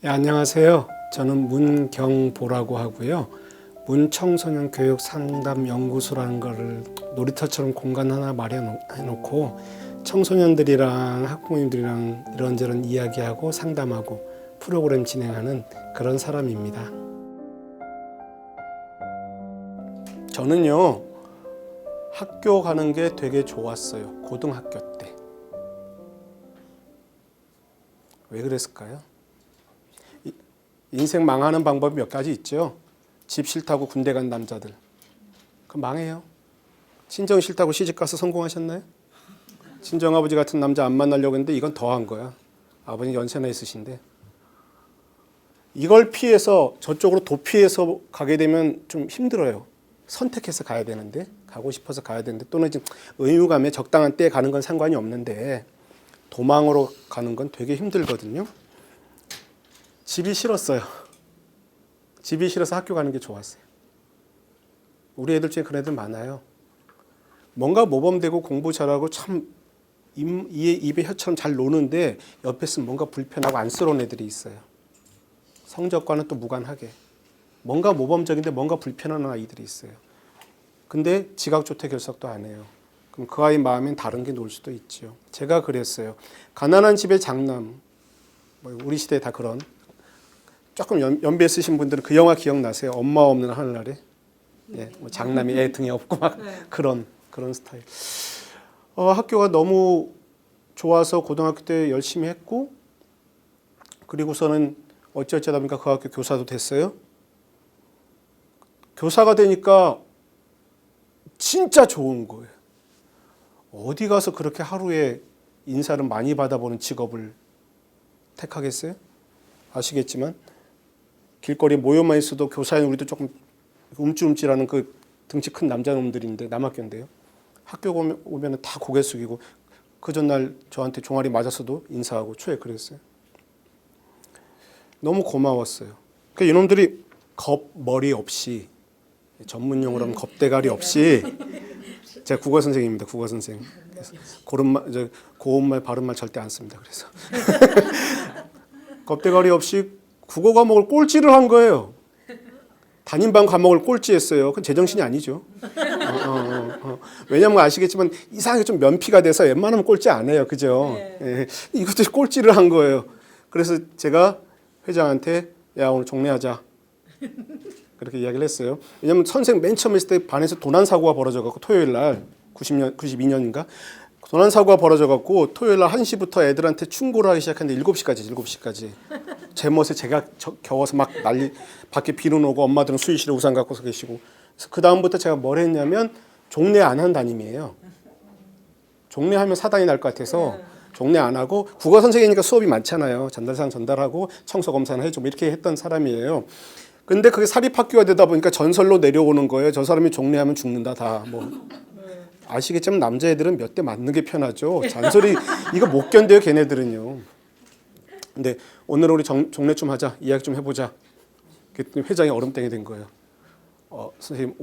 네, 안녕하세요. 저는 문경보라고 하고요. 문청소년 교육 상담 연구소라는 거를 놀이터처럼 공간 하나 마련해놓고 청소년들이랑 학부모님들이랑 이런저런 이야기하고 상담하고 프로그램 진행하는 그런 사람입니다. 저는요, 학교 가는 게 되게 좋았어요. 고등학교 때. 왜 그랬을까요? 인생 망하는 방법이 몇 가지 있죠. 집 싫다고 군대 간 남자들. 그럼 망해요. 친정 싫다고 시집 가서 성공하셨나요? 친정아버지 같은 남자 안 만나려고 했는데 이건 더한 거야. 아버지 연세나 있으신데. 이걸 피해서 저쪽으로 도피해서 가게 되면 좀 힘들어요. 선택해서 가야 되는데, 가고 싶어서 가야 되는데, 또는 지금 의무감에 적당한 때에 가는 건 상관이 없는데 도망으로 가는 건 되게 힘들거든요. 집이 싫었어요. 집이 싫어서 학교 가는 게 좋았어요. 우리 애들 중에 그런 애들 많아요. 뭔가 모범되고 공부 잘하고 참 입에 혀처럼 잘 노는데 옆에 있으면 뭔가 불편하고 안쓰러운 애들이 있어요. 성적과는 또 무관하게. 뭔가 모범적인데 뭔가 불편한 아이들이 있어요. 근데 지각조퇴결석도 안 해요. 그럼 그 아이 마음엔 다른 게 놀 수도 있죠. 제가 그랬어요. 가난한 집의 장남. 우리 시대에 다 그런. 조금 연배 있으신 분들은 그 영화 기억나세요? 엄마 없는 하늘나라에. 예, 뭐 장남이 애 등에 업고 막 네. 그런 스타일. 학교가 너무 좋아서 고등학교 때 열심히 했고, 그리고서는 어찌어쩌다 보니까 그 학교 교사도 됐어요. 교사가 되니까 진짜 좋은 거예요. 어디 가서 그렇게 하루에 인사를 많이 받아보는 직업을 택하겠어요? 아시겠지만 길거리 모여만 있어도 교사인 우리도 조금 움찔움찔하는 그 등치 큰 남자놈들인데 남학교인데요. 학교 오면 다 고개 숙이고 그 전날 저한테 종아리 맞았어도 인사하고 초에 그랬어요. 너무 고마웠어요. 그러니까 이놈들이 겁머리 없이 전문용어로 하면 겁대가리 없이 제가 국어 선생님입니다. 국어 선생. 고운말 바른말 절대 안 씁니다. 그래서 겁대가리 없이 국어 과목을 꼴찌를 한 거예요. 담임반 과목을 꼴찌했어요. 그건 제정신이 아니죠. 왜냐면 아시겠지만 이상하게 좀 면피가 돼서 웬만하면 꼴찌 안 해요. 그죠? 네. 예, 이것도 꼴찌를 한 거예요. 그래서 제가 회장한테 야 오늘 종례하자. 그렇게 이야기를 했어요. 왜냐면 선생 맨 처음 했을 때 반에서 도난 사고가 벌어져갖고 토요일 날 92년인가 도난 사고가 벌어져갖고 토요일 날 1시부터 애들한테 충고를 하기 시작했는데 7시까지 제멋에 제가 겨워서 막 난리 밖에 비는 오고 엄마들은 수의실에 우산 갖고서 계시고 그래서 그 다음부터 제가 뭘 했냐면 종례 안 한 담임이에요. 종례하면 사단이 날 것 같아서 종례 안 하고 국어 선생이니까 수업이 많잖아요. 전달사항 전달하고 청소 검사는 해주고 이렇게 했던 사람이에요. 근데 그게 사립학교가 되다 보니까 전설로 내려오는 거예요. 저 사람이 종례하면 죽는다 다 뭐. 아시겠지만 남자애들은 몇 대 맞는 게 편하죠. 잔소리 이거 못 견뎌요 걔네들은요. 근데 오늘 우리 종례 좀 하자. 이야기 좀 해보자. 그랬더니 회장이 얼음땡이 된 거예요. 선생님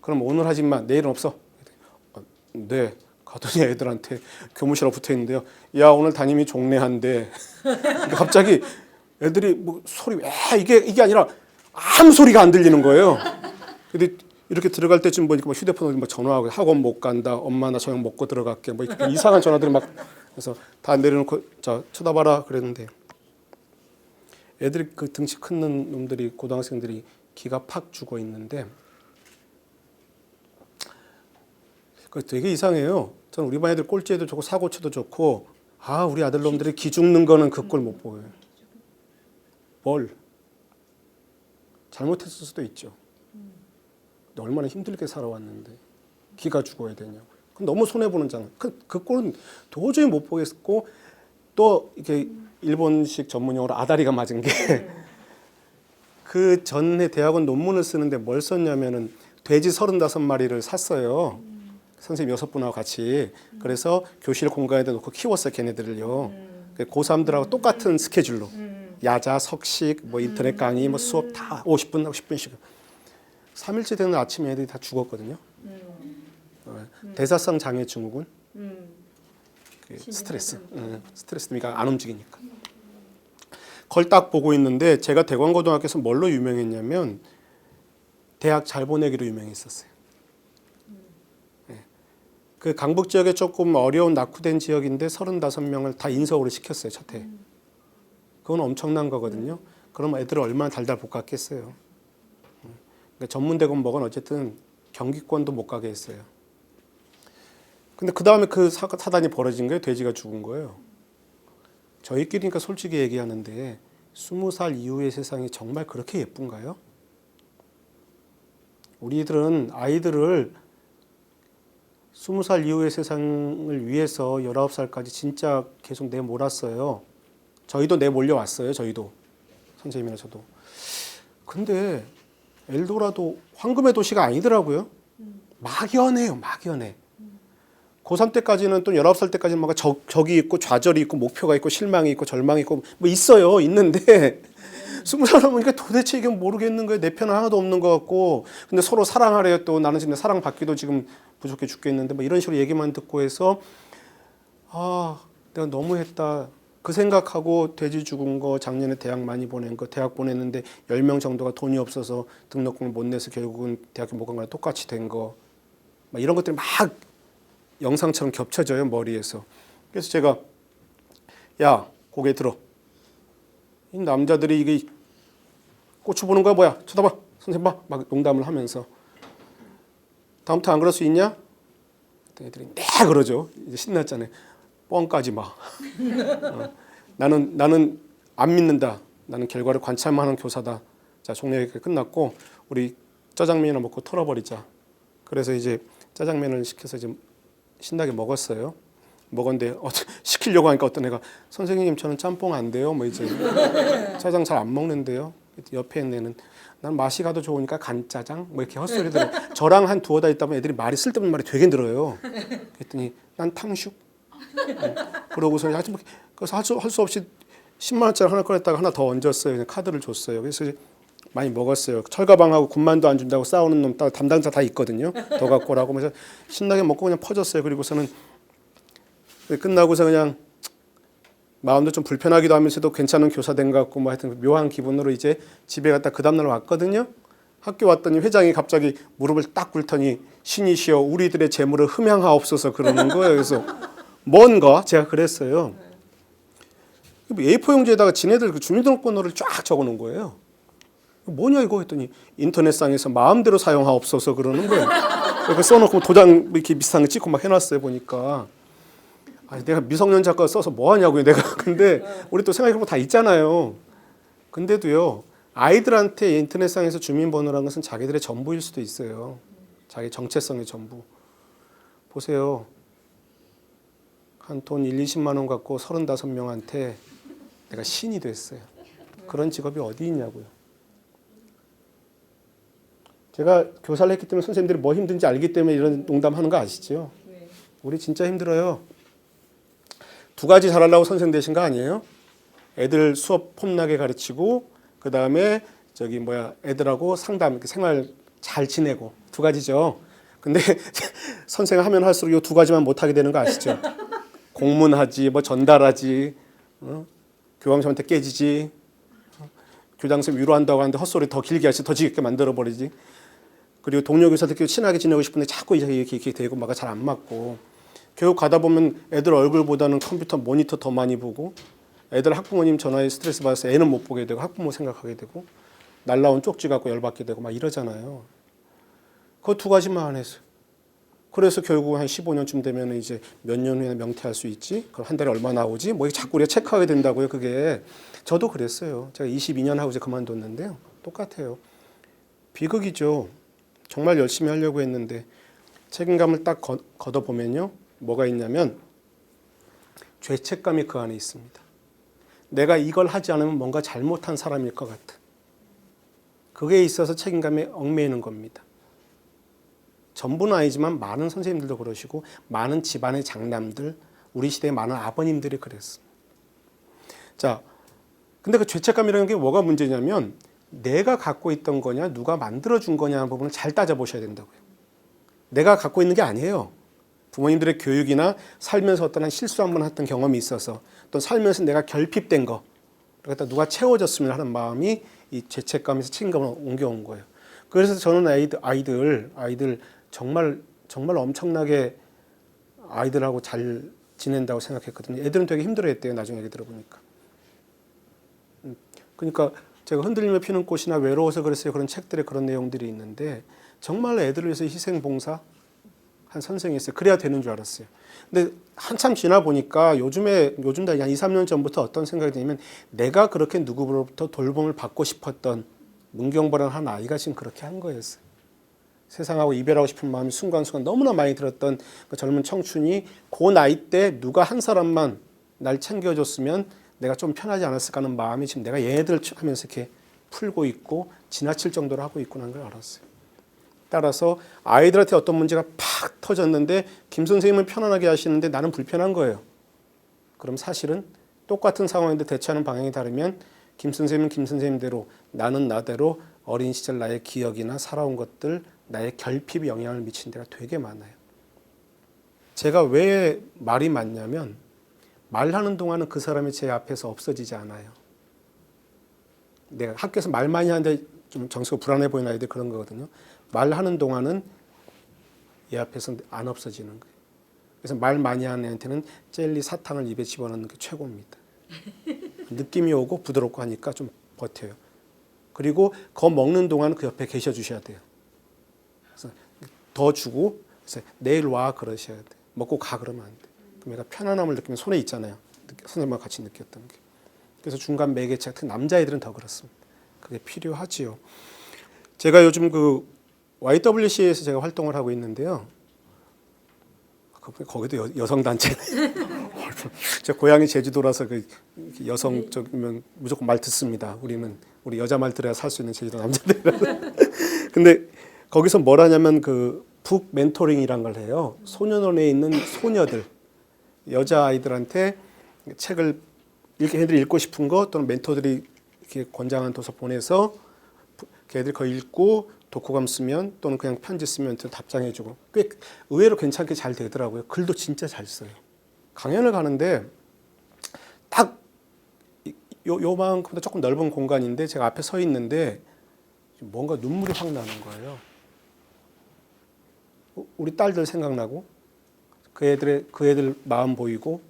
그럼 오늘 하지 마. 내일은 없어. 네. 가더니 애들한테 교무실에 붙어 있는데요. 야 오늘 담임이 종례한대. 갑자기 애들이 뭐 소리 이게 아니라 아무 소리가 안 들리는 거예요. 근데 이렇게 들어갈 때쯤 보니까 뭐 휴대폰으로 막 전화하고 학원 못 간다. 엄마 나 저녁 먹고 들어갈게. 뭐 이상한 전화들이 막 그래서 다 내려놓고 자 쳐다봐라 그랬는데 애들이 그 등치 큰 놈들이 고등학생들이 기가 팍 죽어 있는데 그 되게 이상해요. 저는 우리 반 애들 꼴찌에도 좋고 사고쳐도 좋고 우리 아들 놈들이 기 죽는 거는 그 꼴 못 보여요. 뭘 잘못했을 수도 있죠. 얼마나 힘들게 살아왔는데 기가 죽어야 되냐고요. 너무 손해보는 장면. 그 꼴은 도저히 못 보겠고 또 이렇게 일본식 전문용어로 아다리가 맞은 게 그 전에 대학원 논문을 쓰는데 뭘 썼냐면은 돼지 35마리를 샀어요. 선생님 6분하고 같이. 그래서 교실 공간에다 놓고 키웠어요. 걔네들을요. 고3들하고 똑같은 스케줄로. 야자, 석식, 뭐 인터넷 강의, 뭐 수업 다 50분씩. 3일째 되는 아침에 애들이 다 죽었거든요. 대사성 장애 증후군, 스트레스 때문에 안 움직이니까. 그걸 딱 보고 있는데 제가 대광고등학교에서 뭘로 유명했냐면 대학 잘 보내기로 유명했었어요. 그 강북 지역에 조금 어려운 낙후된 지역인데 35명을 다 인서울을 시켰어요, 첫 해. 그건 엄청난 거거든요. 그럼 애들을 얼마나 달달 볶았겠어요. 그러니까 전문대건 뭐건 어쨌든 경기권도 못 가게 했어요. 근데 그 다음에 그 사단이 벌어진 거예요. 돼지가 죽은 거예요. 저희끼리니까 솔직히 얘기하는데 20살 이후의 세상이 정말 그렇게 예쁜가요? 우리들은 아이들을 20살 이후의 세상을 위해서 19살까지 진짜 계속 내몰았어요. 저희도 내몰려왔어요. 저희도. 선생님이나 저도. 근데 엘도라도 황금의 도시가 아니더라고요. 막연해요. 막연해. 고3 때까지는 또 19살 때까지는 뭔가 적이 있고 좌절이 있고 목표가 있고 실망이 있고 절망이 있고 뭐 있어요. 있는데 20살 넘으니까 도대체 이게 모르겠는 거예요. 내 편은 하나도 없는 것 같고 근데 서로 사랑하래요. 또 나는 지금 사랑받기도 지금 부족해 죽겠는데 뭐 이런 식으로 얘기만 듣고 해서 아 내가 너무했다. 그 생각하고 돼지 죽은 거 작년에 대학 많이 보낸 거 대학 보냈는데 10명 정도가 돈이 없어서 등록금을 못 내서 결국은 대학교 못 간 거랑 똑같이 된 거 막 이런 것들이 막 영상처럼 겹쳐져요 머리에서. 그래서 제가 야 고개 들어. 이 남자들이 이게 고추 보는 거야 뭐야 쳐다봐 선생님 봐 막 농담을 하면서 다음부터 안 그럴 수 있냐? 애들이 네 그러죠. 이제 신났잖아요. 뻥까지 마. 나는 안 믿는다. 나는 결과를 관찰만 하는 교사다. 자 종례가 끝났고 우리 짜장면이나 먹고 털어버리자. 그래서 이제 짜장면을 시켜서 이제 신나게 먹었어요. 먹었는데 시키려고 하니까 어떤 애가 선생님 저는 짬뽕 안 돼요. 뭐 이제 짜장 잘 안 먹는데요. 옆에 있는 애는 난 맛이 가도 좋으니까 간짜장 뭐 이렇게 헛소리들. 저랑 한 두어 달 있다 보면 애들이 말이 쓸데없는 말이 되게 늘어요. 그랬더니 난 탕슈. 그러고서 그래서 할 수 없이 10만 원짜리 하나 꺼냈다가 하나 더 얹었어요. 그냥 카드를 줬어요. 그래서 이제 많이 먹었어요. 철가방하고 군만두 안 준다고 싸우는 놈 담당자 다 있거든요. 더 갖고 오라고. 그래서 신나게 먹고 그냥 퍼졌어요. 그리고서는 끝나고서 그냥 마음도 좀 불편하기도 하면서도 괜찮은 교사 된 것 같고 뭐 하여튼 묘한 기분으로 이제 집에 갔다 그 다음날 왔거든요. 학교 왔더니 회장이 갑자기 무릎을 딱 꿇더니 신이시여 우리들의 재물을 흠양하옵소서 그러는 거예요. 그래서 뭔가 제가 그랬어요. A4 용지에다가 지네들 그 주민등록번호를 쫙 적어놓은 거예요. 뭐냐 이거 했더니 인터넷상에서 마음대로 사용하옵소서 그러는 거예요. 그래서 써놓고 도장 이렇게 비슷한 거 찍고 막 해놨어요 보니까. 아니 내가 미성년 작가 써서 뭐 하냐고요 내가. 근데 우리 또 생각해보면 다 있잖아요. 근데도요 아이들한테 인터넷상에서 주민번호라는 것은 자기들의 전부일 수도 있어요. 자기 정체성의 전부. 보세요. 한 돈 1, 20만 원 갖고 35명한테 내가 신이 됐어요. 그런 직업이 어디 있냐고요. 제가 교사를 했기 때문에 선생님들이 뭐 힘든지 알기 때문에 이런 농담하는 거 아시죠? 우리 진짜 힘들어요. 2가지 잘하려고 선생님 되신 거 아니에요? 애들 수업 폼나게 가르치고 그 다음에 애들하고 상담 생활 잘 지내고 2가지죠. 근데 선생님 하면 할수록 이 2가지만 못하게 되는 거 아시죠? 공문하지 뭐 전달하지 교감선한테 깨지지 교장선생님 위로한다고 하는데 헛소리 더 길게 하지 더 지겹게 만들어버리지. 그리고 동료 교사들끼리 친하게 지내고 싶은데 자꾸 이렇게 되고 막 잘 안 맞고 교육 가다 보면 애들 얼굴보다는 컴퓨터 모니터 더 많이 보고 애들 학부모님 전화에 스트레스 받아서 애는 못 보게 되고 학부모 생각하게 되고 날라온 쪽지 갖고 열받게 되고 막 이러잖아요. 그거 2가지만 안 했어요. 그래서 결국 한 15년쯤 되면 이제 몇 년 후에 명퇴할 수 있지? 그럼 한 달에 얼마 나오지? 뭐 자꾸 우리가 체크하게 된다고요. 그게 저도 그랬어요. 제가 22년 하고 이제 그만뒀는데요. 똑같아요. 비극이죠. 정말 열심히 하려고 했는데 책임감을 딱 걷어보면요. 뭐가 있냐면 죄책감이 그 안에 있습니다. 내가 이걸 하지 않으면 뭔가 잘못한 사람일 것 같은. 그게 있어서 책임감에 얽매이는 겁니다. 전부는 아니지만 많은 선생님들도 그러시고 많은 집안의 장남들, 우리 시대의 많은 아버님들이 그랬습니다. 자, 근데 그 죄책감이라는 게 뭐가 문제냐면 내가 갖고 있던 거냐 누가 만들어준 거냐 하는 부분을 잘 따져보셔야 된다고요. 내가 갖고 있는 게 아니에요. 부모님들의 교육이나 살면서 어떤 실수 한번 했던 경험이 있어서 또 살면서 내가 결핍된 거 그러니까 누가 채워줬으면 하는 마음이 이 죄책감에서 책임감으로 옮겨온 거예요. 그래서 저는 아이들 정말 엄청나게 아이들하고 잘 지낸다고 생각했거든요. 애들은 되게 힘들어했대요. 나중에 얘기 들어보니까. 그러니까 제가 흔들리며 피는 꽃이나 외로워서 그랬어요. 그런 책들에 그런 내용들이 있는데 정말 애들을 위해서 희생봉사 한 선생이 있어요. 그래야 되는 줄 알았어요. 근데 한참 지나 보니까 요즘도 한 2, 3년 전부터 어떤 생각이 드냐면 내가 그렇게 누구로부터 돌봄을 받고 싶었던 문경보라는 한 아이가 지금 그렇게 한 거였어요. 세상하고 이별하고 싶은 마음이 순간순간 너무나 많이 들었던 그 젊은 청춘이 그 나이 때 누가 한 사람만 날 챙겨줬으면 내가 좀 편하지 않았을까 하는 마음이 지금 내가 얘네들 하면서 이렇게 풀고 있고 지나칠 정도로 하고 있구나 하는 걸 알았어요. 따라서 아이들한테 어떤 문제가 팍 터졌는데 김 선생님은 편안하게 하시는데 나는 불편한 거예요. 그럼 사실은 똑같은 상황인데 대처하는 방향이 다르면 김 선생님은 김 선생님대로 나는 나대로 어린 시절 나의 기억이나 살아온 것들 나의 결핍이 영향을 미친 데가 되게 많아요. 제가 왜 말이 많냐면 말하는 동안은 그 사람이 제 앞에서 없어지지 않아요. 내가 학교에서 말 많이 하는데 좀 정서가 불안해 보이는 아이들 그런 거거든요. 말하는 동안은 얘 앞에서 안 없어지는 거예요. 그래서 말 많이 하는 애한테는 젤리 사탕을 입에 집어넣는 게 최고입니다. 느낌이 오고 부드럽고 하니까 좀 버텨요. 그리고 그거 먹는 동안 그 옆에 계셔 주셔야 돼요. 그래서 더 주고 그래서 내일 와 그러셔야 돼요. 먹고 가 그러면 안 돼. 그럼 얘가 편안함을 느끼면 손에 있잖아요. 선생님과 같이 느꼈던 게. 그래서 중간 매개체 같은 남자애들은 더 그렇습니다. 그게 필요하지요. 제가 요즘 그 YWCA에서 제가 활동을 하고 있는데요. 거기도 여성단체. 제 고향이 제주도라서 그 여성적이면 무조건 말 듣습니다. 우리 여자 말 들어야 살 수 있는 제주도 남자들이라서. 근데 거기서 뭘 하냐면 그 북 멘토링이란 걸 해요. 소년원에 있는 소녀들, 여자 아이들한테 책을 걔네들이 읽고 싶은 거 또는 멘토들이 이렇게 권장한 도서 보내서 걔네들이 그거 읽고 독후감 쓰면 또는 그냥 편지 쓰면 답장해주고 꽤 의외로 괜찮게 잘 되더라고요. 글도 진짜 잘 써요. 강연을 가는데 딱 요만큼보다 조금 넓은 공간인데 제가 앞에 서 있는데 뭔가 눈물이 확 나는 거예요. 우리 딸들 생각나고 그 애들 마음 보이고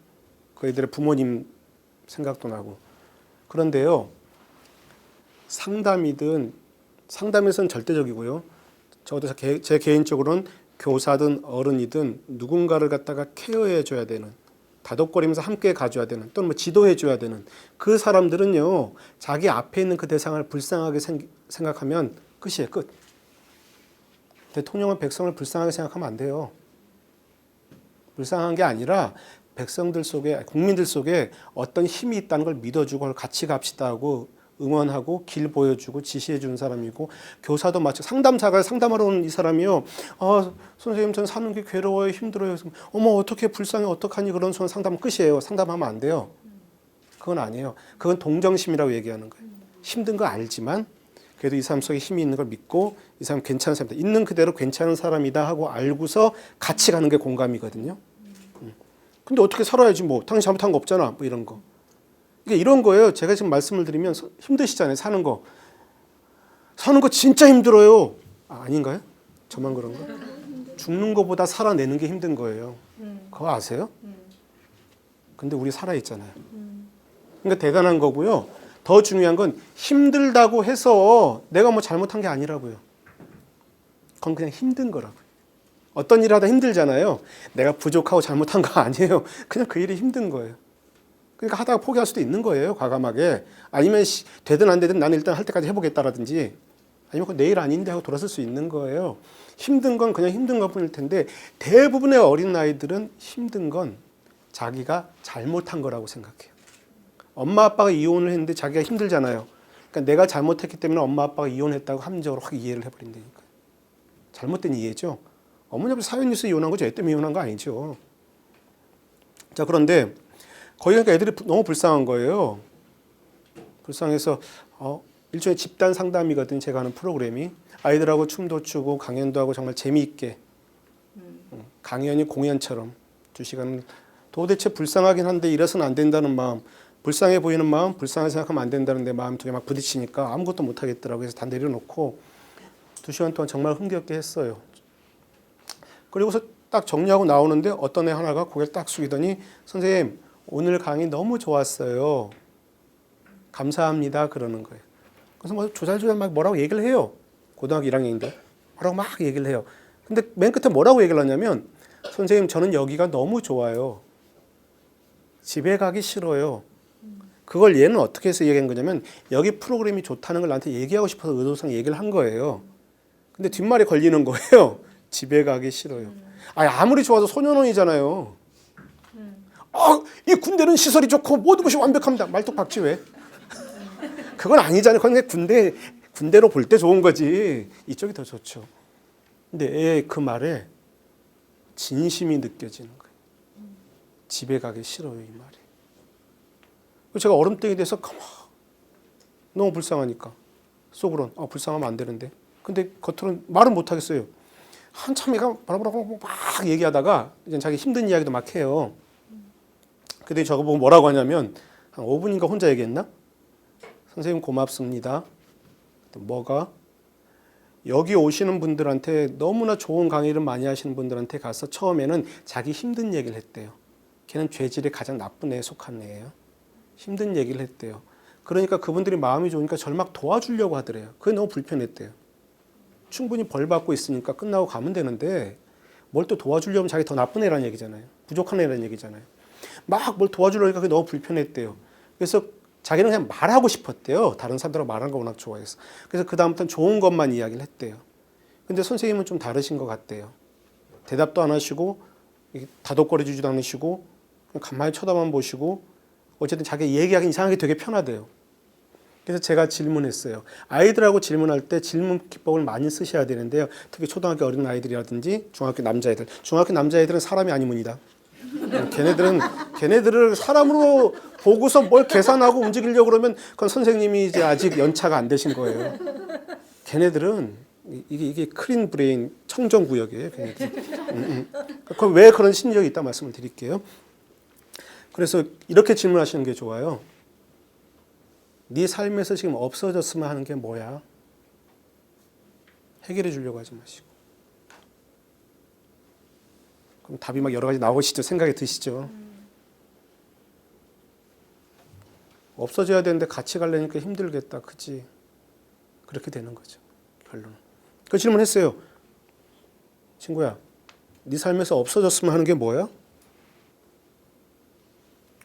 그 애들의 부모님 생각도 나고 그런데요. 상담에서는 절대적이고요. 저도 제 개인적으로는 교사든 어른이든 누군가를 갖다가 케어해 줘야 되는 다독거리면서 함께 가줘야 되는 또는 뭐 지도해 줘야 되는 그 사람들은요. 자기 앞에 있는 그 대상을 불쌍하게 생각하면 끝이에요. 끝. 대통령은 백성을 불쌍하게 생각하면 안 돼요. 불쌍한 게 아니라 백성들 속에 국민들 속에 어떤 힘이 있다는 걸 믿어주고 같이 갑시다 하고 응원하고 길 보여주고 지시해 주는 사람이고 교사도 마치 상담사가 상담하러 온 이 사람이요. 선생님 전 사는 게 괴로워요. 힘들어요. 어머 어떻게 불쌍해 어떡하니 그런 소리 상담 끝이에요. 상담하면 안 돼요. 그건 아니에요. 그건 동정심이라고 얘기하는 거예요. 힘든 거 알지만 그래도 이 사람 속에 힘이 있는 걸 믿고 이 사람 괜찮은 사람이다. 있는 그대로 괜찮은 사람이다 하고 알고서 같이 가는 게 공감이거든요. 근데 어떻게 살아야지 뭐 당신 잘못한 거 없잖아 뭐 이런 거. 이게 이런 거예요. 제가 지금 말씀을 드리면 힘드시잖아요. 사는 거 진짜 힘들어요. 아닌가요? 저만 그런가? 죽는 것보다 살아내는 게 힘든 거예요. 그거 아세요? 근데 우리 살아있잖아요. 그러니까 대단한 거고요. 더 중요한 건 힘들다고 해서 내가 뭐 잘못한 게 아니라고요. 그건 그냥 힘든 거라고요. 어떤 일 하다 힘들잖아요. 내가 부족하고 잘못한 거 아니에요. 그냥 그 일이 힘든 거예요. 그러니까 하다가 포기할 수도 있는 거예요. 과감하게. 아니면 되든 안 되든 나는 일단 할 때까지 해보겠다라든지 아니면 내일 아닌데 하고 돌아설 수 있는 거예요. 힘든 건 그냥 힘든 것뿐일 텐데 대부분의 어린아이들은 힘든 건 자기가 잘못한 거라고 생각해요. 엄마 아빠가 이혼을 했는데 자기가 힘들잖아요. 그러니까 내가 잘못했기 때문에 엄마 아빠가 이혼했다고 함정으로 확 이해를 해버린다니까. 잘못된 이해죠. 어머니 아버지 사연 있어 이혼한 거죠. 애 때문에 이혼한 거 아니죠. 자 그런데 거기 가니까 애들이 너무 불쌍한 거예요. 불쌍해서 일종의 집단 상담이거든요. 제가 하는 프로그램이. 아이들하고 춤도 추고 강연도 하고 정말 재미있게 강연이 공연처럼 2시간 도대체 불쌍하긴 한데 이래서는 안 된다는 마음 불쌍해 보이는 마음, 불쌍하게 생각하면 안 된다는 내 마음 두 개 막 부딪히니까 아무것도 못 하겠더라고요. 그래서 다 내려놓고 2시간 동안 정말 흥겹게 했어요. 그리고서 딱 정리하고 나오는데 어떤 애 하나가 고개를 딱 숙이더니 선생님 오늘 강의 너무 좋았어요. 감사합니다. 그러는 거예요. 그래서 뭐 조잘조잘 막 뭐라고 얘기를 해요. 고등학교 1학년인데 뭐라고 막 얘기를 해요. 근데 맨 끝에 뭐라고 얘기를 하냐면 선생님 저는 여기가 너무 좋아요. 집에 가기 싫어요. 그걸 얘는 어떻게 해서 얘기한 거냐면 여기 프로그램이 좋다는 걸 나한테 얘기하고 싶어서 의도상 얘기를 한 거예요. 근데 뒷말에 걸리는 거예요. 집에 가기 싫어요. 아무리 좋아도 소년원이잖아요. 이 군대는 시설이 좋고 모든 것이 완벽합니다. 말뚝 박지 왜? 그건 아니잖아요. 그건 군대로 볼 때 좋은 거지. 이쪽이 더 좋죠. 근데 그 말에 진심이 느껴지는 거예요. 집에 가기 싫어요, 이 말이. 제가 얼음땡이 돼서 너무 불쌍하니까 속으로는 불쌍하면 안 되는데. 근데 겉으로는 말은 못 하겠어요. 한참 얘가 바라바라바라 막 얘기하다가 이제 자기 힘든 이야기도 막 해요. 근데 저거 보고 뭐라고 하냐면 한 5분인가 혼자 얘기했나? 선생님 고맙습니다. 뭐가? 여기 오시는 분들한테 너무나 좋은 강의를 많이 하시는 분들한테 가서 처음에는 자기 힘든 얘기를 했대요. 걔는 죄질이 가장 나쁜 애에 속한 애예요. 힘든 얘기를 했대요. 그러니까 그분들이 마음이 좋으니까 저를 막 도와주려고 하더래요. 그게 너무 불편했대요. 충분히 벌 받고 있으니까 끝나고 가면 되는데 뭘 또 도와주려면 자기 더 나쁜 애라는 얘기잖아요. 부족한 애라는 얘기잖아요. 막 뭘 도와주려니까 그게 너무 불편했대요. 그래서 자기는 그냥 말하고 싶었대요. 다른 사람들하고 말하는 거 워낙 좋아해서. 그래서 그 다음부터는 좋은 것만 이야기를 했대요. 근데 선생님은 좀 다르신 것 같대요. 대답도 안 하시고 다독거려 주지도 않으시고 그냥 가만히 쳐다만 보시고 어쨌든 자기 얘기하기 이상하게 되게 편하대요. 그래서 제가 질문했어요. 아이들하고 질문할 때 질문 기법을 많이 쓰셔야 되는데요. 특히 초등학교 어린 아이들이라든지 중학교 남자애들. 중학교 남자애들은 사람이 아니문이다. 걔네들을 사람으로 보고서 뭘 계산하고 움직이려고 그러면 그건 선생님이 이제 아직 연차가 안 되신 거예요. 걔네들은 이게 클린 브레인 청정 구역이에요. 그럼 왜 그런 심리력이 있다 말씀을 드릴게요. 그래서 이렇게 질문하시는 게 좋아요. 네 삶에서 지금 없어졌으면 하는 게 뭐야? 해결해 주려고 하지 마시고. 그럼 답이 막 여러 가지 나오시죠. 생각이 드시죠. 없어져야 되는데 같이 가려니까 힘들겠다. 그치? 그렇게 되는 거죠. 결론은. 그 질문했어요. 친구야, 네 삶에서 없어졌으면 하는 게 뭐야?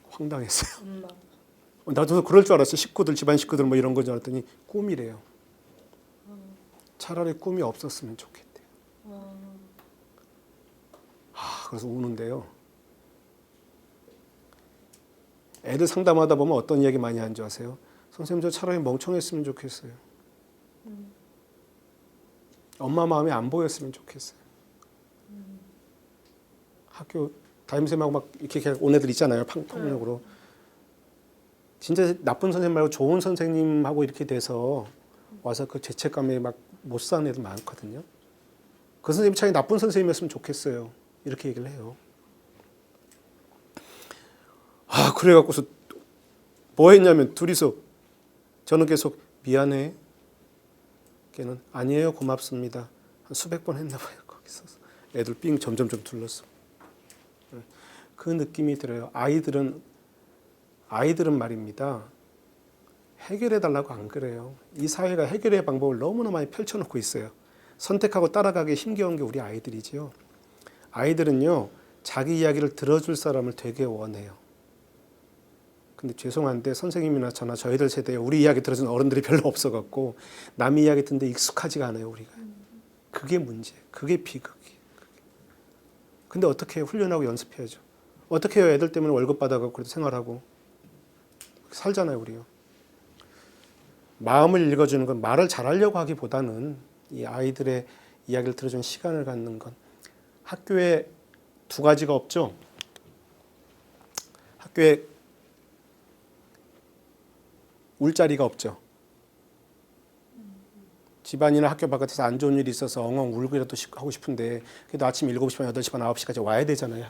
황당했어요. 나도 그럴 줄 알았어요. 식구들, 집안 식구들 뭐 이런 거 줄 알았더니 꿈이래요. 차라리 꿈이 없었으면 좋겠대요. 그래서 우는데요. 애들 상담하다 보면 어떤 이야기 많이 하는 줄 아세요? 선생님 저 차라리 멍청했으면 좋겠어요. 엄마 마음이 안 보였으면 좋겠어요. 학교 담임쌤하고 막 이렇게 온 애들 있잖아요. 폭력으로. 진짜 나쁜 선생님 말고 좋은 선생님하고 이렇게 돼서 와서 그 죄책감에 막 못 사는 애들 많거든요. 그 선생님이 차라리 나쁜 선생님이었으면 좋겠어요. 이렇게 얘기를 해요. 그래갖고서 뭐 했냐면 둘이서 저는 계속 미안해. 걔는 아니에요 고맙습니다. 한 수백 번 했나 봐요. 거기서 애들 삥 점점점 둘렀어. 그 느낌이 들어요. 아이들은 말입니다. 해결해 달라고 안 그래요. 이 사회가 해결의 방법을 너무나 많이 펼쳐놓고 있어요. 선택하고 따라가기 힘겨운 게 우리 아이들이지요. 아이들은요. 자기 이야기를 들어줄 사람을 되게 원해요. 근데 죄송한데 선생님이나 저나 저희들 세대에 우리 이야기 들어주는 어른들이 별로 없어갖고 남 이야기 듣는데 익숙하지가 않아요. 우리가. 그게 문제. 그게 비극이에요. 근데 어떻게 해요? 훈련하고 연습해야죠. 어떻게 해요? 애들 때문에 월급 받아갖고 그래도 생활하고 살잖아요. 우리요. 마음을 읽어주는 건 말을 잘하려고 하기보다는 이 아이들의 이야기를 들어주는 시간을 갖는 건 학교에 두 가지가 없죠. 학교에 울 자리가 없죠. 집안이나 학교 바깥에서 안 좋은 일이 있어서 엉엉 울기라도 하고 싶은데 그래도 아침 7시 반, 8시 반, 9시까지 와야 되잖아요.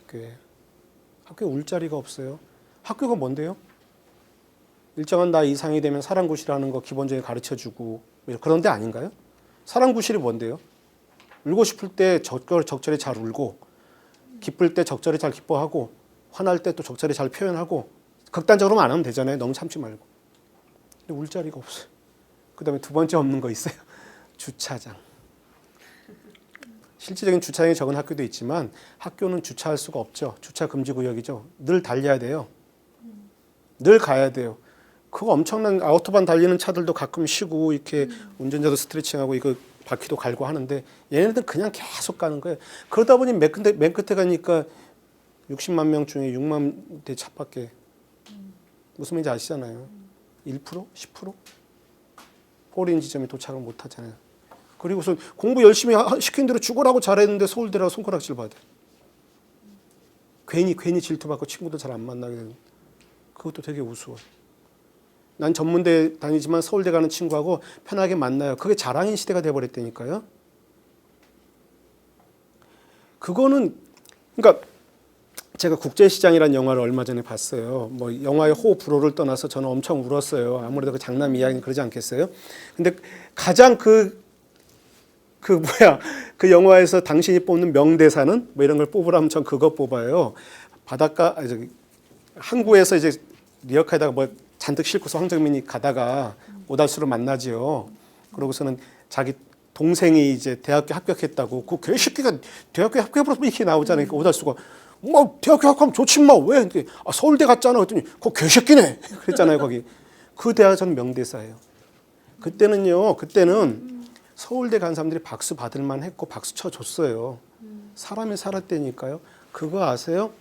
학교에 울 자리가 없어요. 학교가 뭔데요? 일정한 나이 이상이 되면 사랑구실하는 거 기본적인 가르쳐주고 그런 데 아닌가요? 사랑구실이 뭔데요? 울고 싶을 때 적절히 잘 울고, 기쁠 때 적절히 잘 기뻐하고, 화날 때 또 적절히 잘 표현하고, 극단적으로만 안 하면 되잖아요. 너무 참지 말고. 근데 울 자리가 없어요. 그 다음에 두 번째 없는 거 있어요. 주차장. 실질적인 주차장이 적은 학교도 있지만 학교는 주차할 수가 없죠. 주차 금지 구역이죠. 늘 달려야 돼요. 늘 가야 돼요. 그거 엄청난 아우토반 달리는 차들도 가끔 쉬고 이렇게 운전자도 스트레칭하고 이거 바퀴도 갈고 하는데 얘네들은 그냥 계속 가는 거예요. 그러다 보니 맨 끝에 가니까 60만 명 중에 6만 대 차밖에 무슨 말인지 아시잖아요. 1%? 10%? 포린 지점에 도착을 못 하잖아요. 그리고서 공부 열심히 시킨 대로 죽으라고 잘했는데 서울대라고 손가락질 받아요. 괜히 질투받고 친구도 잘 안 만나게 되는. 그것도 되게 우스워요. 난 전문대 다니지만 서울대 가는 친구하고 편하게 만나요. 그게 자랑인 시대가 돼버렸다니까요. 그거는 그러니까 제가 국제시장이라는 영화를 얼마 전에 봤어요. 뭐 영화의 호불호를 떠나서 저는 엄청 울었어요. 아무래도 그 장남 이야기는 그러지 않겠어요? 근데 가장 그 영화에서 당신이 뽑는 명대사는 뭐 이런 걸 뽑으라면 전 그거 뽑아요. 항구에서 이제 리어카에다가 뭐 잔뜩 싣고서 황정민이 가다가 오달수를 만나지요. 그러고서는 자기 동생이 이제 대학교 합격했다고 그 개새끼가 대학교 합격해버려서 이렇게 나오잖아요. 그러니까 오달수가 뭐 대학교 합격하면 좋지 뭐 왜? 서울대 갔잖아. 그랬더니 그 개새끼네. 그랬잖아요. 거기 그 대화가 저는 명대사예요. 그때는 서울대 간 사람들이 박수 받을 만했고 박수 쳐줬어요. 사람이 살았다니까요. 그거 아세요?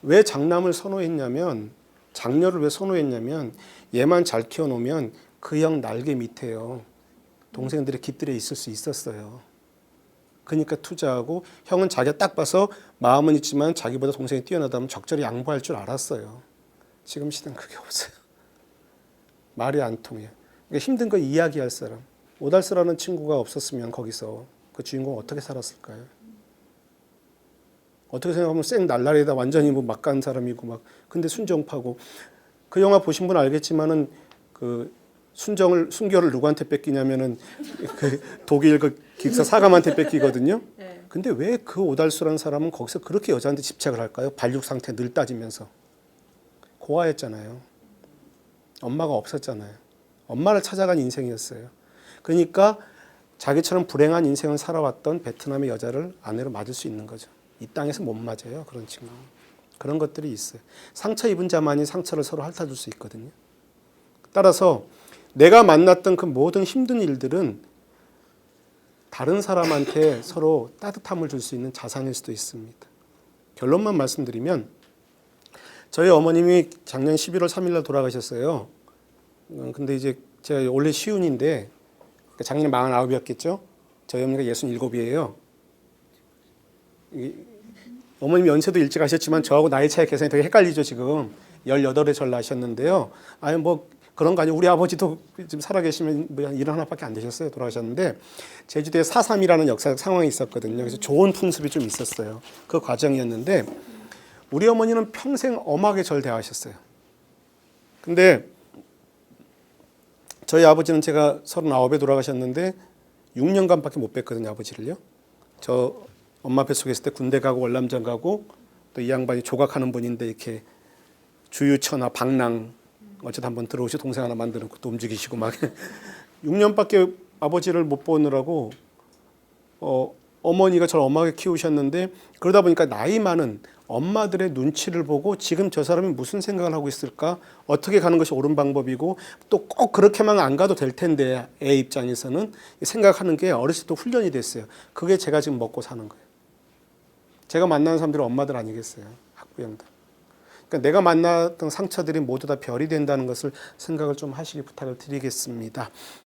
왜 장남을 선호했냐면 장녀를 왜 선호했냐면 얘만 잘 키워놓으면 그 형 날개 밑에요. 동생들이 깃들여 있을 수 있었어요. 그러니까 투자하고 형은 자기가 딱 봐서 마음은 있지만 자기보다 동생이 뛰어나다면 적절히 양보할 줄 알았어요. 지금 시대는 그게 없어요. 말이 안 통해요. 그러니까 힘든 거 이야기할 사람. 오달수라는 친구가 없었으면 거기서 그 주인공 어떻게 살았을까요? 어떻게 생각하면 쌩 날라리다 완전히 뭐 막 간 사람이고 막 근데 순정파고 그 영화 보신 분 알겠지만은 그 순교를 누구한테 뺏기냐면은 그 독일 그 기숙사 사감한테 뺏기거든요. 근데 왜 그 오달수라는 사람은 거기서 그렇게 여자한테 집착을 할까요? 발육 상태 늘 따지면서 고아였잖아요. 엄마가 없었잖아요. 엄마를 찾아간 인생이었어요. 그러니까 자기처럼 불행한 인생을 살아왔던 베트남의 여자를 아내로 맞을 수 있는 거죠. 이 땅에서 못 맞아요. 그런 친구. 그런 것들이 있어요. 상처 입은 자만이 상처를 서로 핥아줄 수 있거든요. 따라서 내가 만났던 그 모든 힘든 일들은 다른 사람한테 서로 따뜻함을 줄 수 있는 자산일 수도 있습니다. 결론만 말씀드리면 저희 어머님이 작년 11월 3일 날 돌아가셨어요. 근데 이제 제가 원래 시운인데 작년에 49이었겠죠. 저희 어머니가 67이에요. 어머님 연세도 일찍 하셨지만 저하고 나이 차이 계산이 되게 헷갈리죠. 지금 18에 절 나셨는데요. 아니 뭐 그런 거 아니에요. 우리 아버지도 지금 살아계시면 뭐 일 하나밖에 안 되셨어요. 돌아가셨는데 제주도에 4.3이라는 역사 상황이 있었거든요. 그래서 좋은 풍습이 좀 있었어요. 그 과정이었는데 우리 어머니는 평생 엄하게 절 대하셨어요. 근데 저희 아버지는 제가 39에 돌아가셨는데 6년간밖에 못 뵀거든요. 아버지를요. 저 엄마 뱃속에 있을 때 군대 가고 월남전 가고 또 이 양반이 조각하는 분인데 이렇게 주유처나 방랑 어쩌다 한번 들어오시고 동생 하나 만드는 것도 움직이시고 막 6년밖에 아버지를 못 보느라고 어머니가 저를 엄하게 키우셨는데 그러다 보니까 나이 많은 엄마들의 눈치를 보고 지금 저 사람이 무슨 생각을 하고 있을까? 어떻게 가는 것이 옳은 방법이고 또 꼭 그렇게만 안 가도 될 텐데 애 입장에서는 생각하는 게 어렸을 때 훈련이 됐어요. 그게 제가 지금 먹고 사는 거예요. 제가 만나는 사람들은 엄마들 아니겠어요. 학부형들. 그러니까 내가 만났던 상처들이 모두 다 별이 된다는 것을 생각을 좀 하시기 부탁을 드리겠습니다.